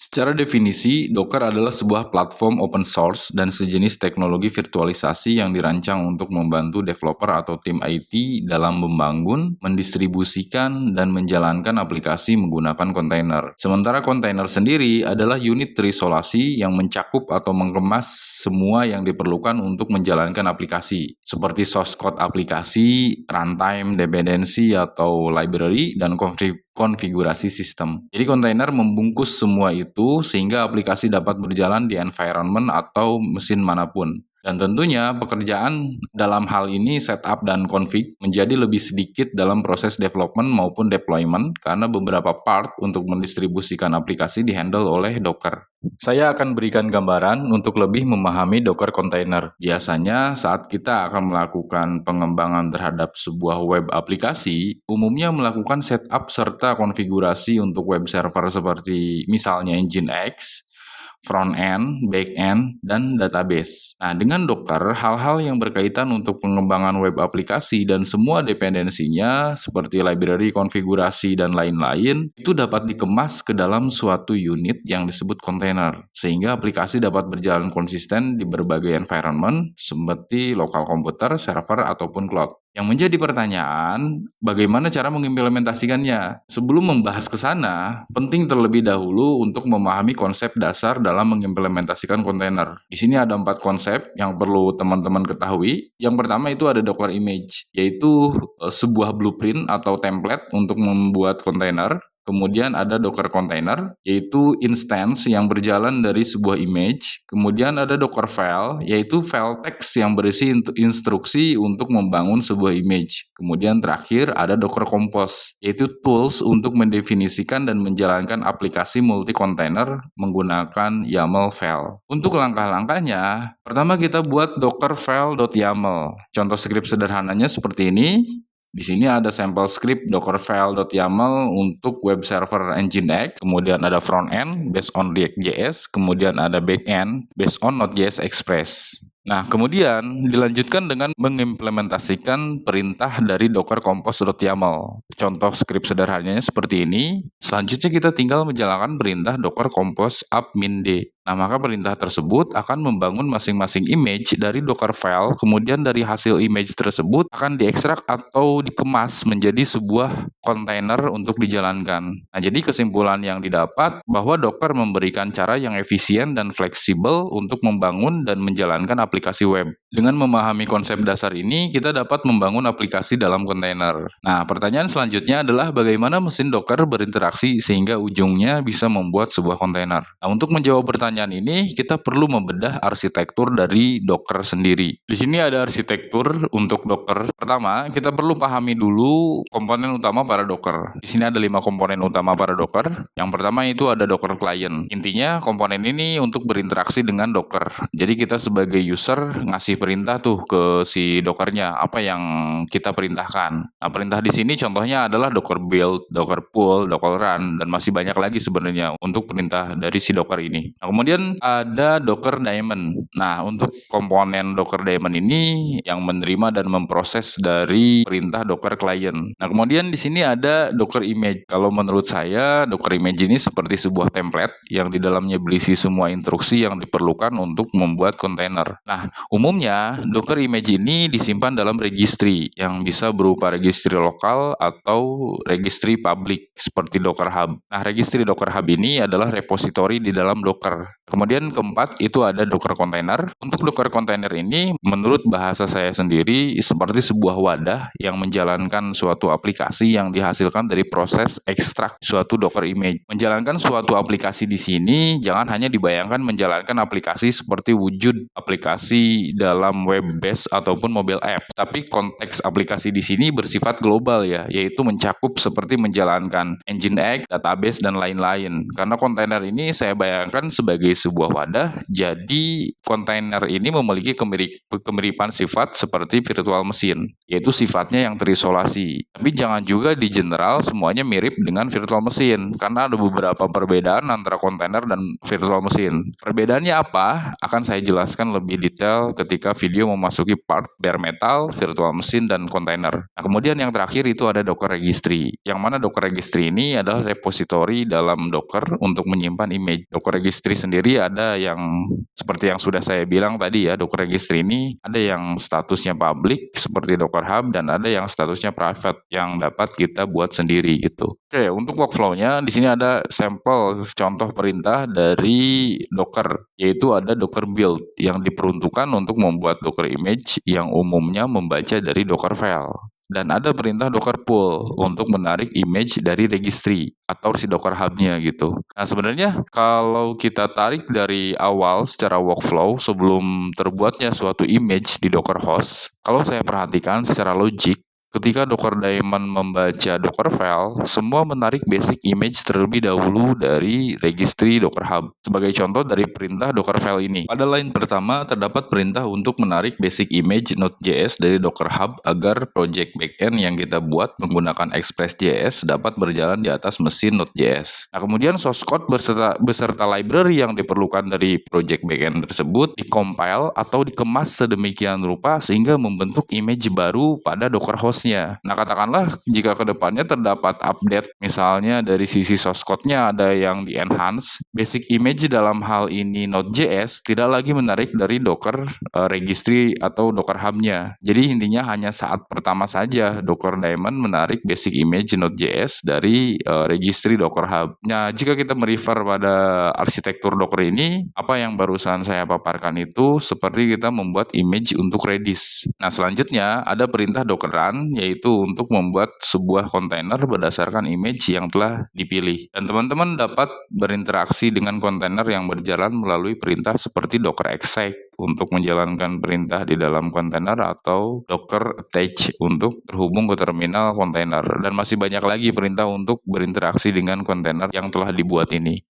Secara definisi, Docker adalah sebuah platform open source dan sejenis teknologi virtualisasi yang dirancang untuk membantu developer atau tim IT dalam membangun, mendistribusikan, dan menjalankan aplikasi menggunakan kontainer. Sementara kontainer sendiri adalah unit terisolasi yang mencakup atau mengemas semua yang diperlukan untuk menjalankan aplikasi, seperti source code aplikasi, runtime, dependency atau library, dan konfigurasi sistem. Jadi kontainer membungkus semua itu sehingga aplikasi dapat berjalan di environment atau mesin manapun. Dan tentunya pekerjaan dalam hal ini setup dan config menjadi lebih sedikit dalam proses development maupun deployment karena beberapa part untuk mendistribusikan aplikasi dihandle oleh Docker. Saya akan berikan gambaran untuk lebih memahami Docker Container. Biasanya saat kita akan melakukan pengembangan terhadap sebuah web aplikasi, umumnya melakukan setup serta konfigurasi untuk web server seperti misalnya Nginx, front-end, back-end, dan database. Nah, dengan Docker, hal-hal yang berkaitan untuk pengembangan web aplikasi dan semua dependensinya seperti library, konfigurasi, dan lain-lain, itu dapat dikemas ke dalam suatu unit yang disebut container, sehingga aplikasi dapat berjalan konsisten di berbagai environment seperti lokal komputer, server, ataupun cloud. Yang menjadi pertanyaan, bagaimana cara mengimplementasikannya? Sebelum membahas ke sana, penting terlebih dahulu untuk memahami konsep dasar dalam mengimplementasikan kontainer. Di sini ada 4 konsep yang perlu teman-teman ketahui. Yang pertama itu ada Docker image, yaitu sebuah blueprint atau template untuk membuat kontainer. Kemudian ada Docker Container, yaitu instance yang berjalan dari sebuah image. Kemudian ada Docker File, yaitu file teks yang berisi instruksi untuk membangun sebuah image. Kemudian terakhir ada Docker Compose, yaitu tools untuk mendefinisikan dan menjalankan aplikasi multi-container menggunakan YAML file. Untuk langkah-langkahnya, pertama kita buat docker file.yaml. Contoh script sederhananya seperti ini. Di sini ada sampel script dockerfile.yaml untuk web server Nginx, kemudian ada front-end based on React.js, kemudian ada back-end based on Node.js Express. Nah, kemudian dilanjutkan dengan mengimplementasikan perintah dari docker compose.yaml. Contoh script sederhananya seperti ini. Selanjutnya kita tinggal menjalankan perintah docker compose up min d. Nah, maka perintah tersebut akan membangun masing-masing image dari Docker file, kemudian dari hasil image tersebut akan diekstrak atau dikemas menjadi sebuah kontainer untuk dijalankan. Nah, jadi kesimpulan yang didapat bahwa Docker memberikan cara yang efisien dan fleksibel untuk membangun dan menjalankan aplikasi web. Dengan memahami konsep dasar ini, kita dapat membangun aplikasi dalam kontainer. Nah, pertanyaan selanjutnya adalah bagaimana mesin Docker berinteraksi sehingga ujungnya bisa membuat sebuah kontainer. Nah, untuk menjawab pertanyaan ini, kita perlu membedah arsitektur dari Docker sendiri. Di sini ada arsitektur untuk Docker. Pertama, kita perlu pahami dulu komponen utama para Docker. Di sini ada 5 komponen utama para Docker. Yang pertama itu ada Docker Client. Intinya komponen ini untuk berinteraksi dengan Docker. Jadi kita sebagai user ngasih perintah tuh ke si Dockernya, apa yang kita perintahkan. Nah, perintah di sini contohnya adalah Docker build, Docker pull, Docker run, dan masih banyak lagi sebenarnya untuk perintah dari si Docker ini. Nah, kemudian ada Docker Daemon. Nah, untuk komponen Docker Daemon ini yang menerima dan memproses dari perintah Docker Client. Nah, kemudian di sini ada Docker Image. Kalau menurut saya, Docker Image ini seperti sebuah template yang di dalamnya berisi semua instruksi yang diperlukan untuk membuat kontainer. Nah, umumnya Docker Image ini disimpan dalam registry yang bisa berupa registry lokal atau registry public seperti Docker Hub. Nah, registry Docker Hub ini adalah repository di dalam Docker. Kemudian keempat itu ada Docker Container. Untuk Docker Container ini menurut bahasa saya sendiri seperti sebuah wadah yang menjalankan suatu aplikasi yang dihasilkan dari proses ekstrak suatu Docker image. Menjalankan suatu aplikasi di sini jangan hanya dibayangkan menjalankan aplikasi seperti wujud aplikasi dalam web base ataupun mobile app, tapi konteks aplikasi di sini bersifat global ya, yaitu mencakup seperti menjalankan Nginx, database dan lain-lain. Karena kontainer ini saya bayangkan sebagai sebagai sebuah wadah, jadi kontainer ini memiliki kemiripan sifat seperti virtual mesin, yaitu sifatnya yang terisolasi. Tapi jangan juga di general semuanya mirip dengan virtual mesin, karena ada beberapa perbedaan antara kontainer dan virtual mesin. Perbedaannya apa? Akan saya jelaskan lebih detail ketika video memasuki part bare metal, virtual mesin, dan kontainer. Nah, kemudian yang terakhir itu ada Docker Registry, yang mana Docker Registry ini adalah repositori dalam Docker untuk menyimpan image. Docker Registry sendiri ada yang seperti yang sudah saya bilang tadi ya, Docker Registry ini ada yang statusnya public seperti Docker Hub dan ada yang statusnya private yang dapat kita buat sendiri gitu. Oke, untuk workflow-nya di sini ada sampel contoh perintah dari Docker, yaitu ada Docker build yang diperuntukkan untuk membuat Docker image yang umumnya membaca dari Docker file. Dan ada perintah Docker pull untuk menarik image dari registry atau si Docker Hub-nya gitu. Nah, sebenarnya kalau kita tarik dari awal secara workflow sebelum terbuatnya suatu image di Docker host, kalau saya perhatikan secara logik, ketika Docker Daemon membaca Docker file, semua menarik basic image terlebih dahulu dari registry Docker Hub. Sebagai contoh dari perintah Docker file ini. Pada line pertama terdapat perintah untuk menarik basic image Node.js dari Docker Hub agar project backend yang kita buat menggunakan Express.js dapat berjalan di atas mesin Node.js. Nah, kemudian source code beserta library yang diperlukan dari project backend tersebut dikompile atau dikemas sedemikian rupa sehingga membentuk image baru pada Docker host. Nah, katakanlah jika kedepannya terdapat update, misalnya dari sisi source code-nya ada yang di-enhance, basic image dalam hal ini Node.js tidak lagi menarik dari Docker registry atau Docker Hub-nya. Jadi intinya hanya saat pertama saja Docker Daemon menarik basic image Node.js dari registry Docker Hub. Nah, jika kita merefer pada arsitektur Docker ini, apa yang barusan saya paparkan itu seperti kita membuat image untuk Redis. Nah, selanjutnya ada perintah Docker run, yaitu untuk membuat sebuah kontainer berdasarkan image yang telah dipilih. Dan teman-teman dapat berinteraksi dengan kontainer yang berjalan melalui perintah seperti docker exec untuk menjalankan perintah di dalam kontainer atau docker attach untuk terhubung ke terminal kontainer. Dan masih banyak lagi perintah untuk berinteraksi dengan kontainer yang telah dibuat ini.